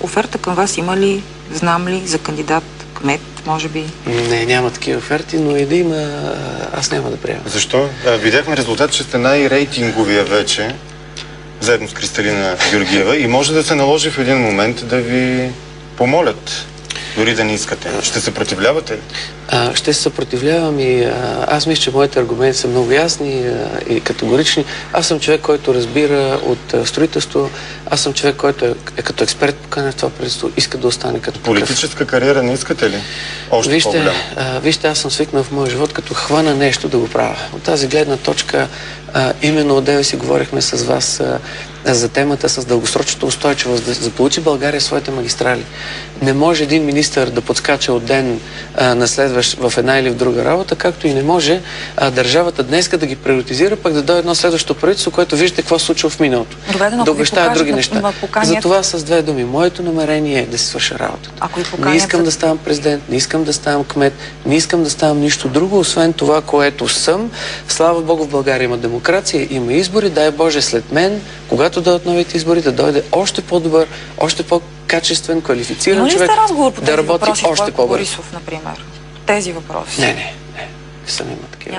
Оферта към вас има ли, знам ли, за кандидат кмет, може би? Не, няма такива оферти, но и да има, аз няма да приема. Защо? Видяхме резултат, че сте най-рейтинговия вече, заедно с Кристалина Георгиева, и може да се наложи в един момент да ви помолят, дори да не искате. Ще се съпротивлявате ли? Ще се съпротивлявам и аз мисля, че моите аргументи са много ясни и категорични. Аз съм човек, който разбира от строителство. Аз съм човек, който е като експерт поканен в това правителство, иска да остане като такъв. Политическа кариера не искате ли? Още по-голямо. Вижте, аз съм свикнал в моя живот, като хвана нещо да го правя. От тази гледна точка, именно отдеве си говорихме с вас за темата с дългосрочната устойчивост, да получи България своите магистрали. Не може един министър да подскача от ден на следващ в една или в друга работа, както и не може държавата днеска да ги приоритизира, пък да дойде едно следващо правителство, което виждате какво се случва в миналото. Да обещава други неща. Затова с две думи. Моето намерение е да си свърша работата. Не искам да ставам президент, не искам да ставам кмет, не искам да ставам нищо друго, освен това, което съм. Слава Богу, в България има демокрация, има избори, дай Боже след мен, когато дойдат новите избори, да дойде още по-добър, още по-качествен, квалифициран човек, да работи още по-бързо. Борисов, например? Тези въпроси? Не. Не съм има такива.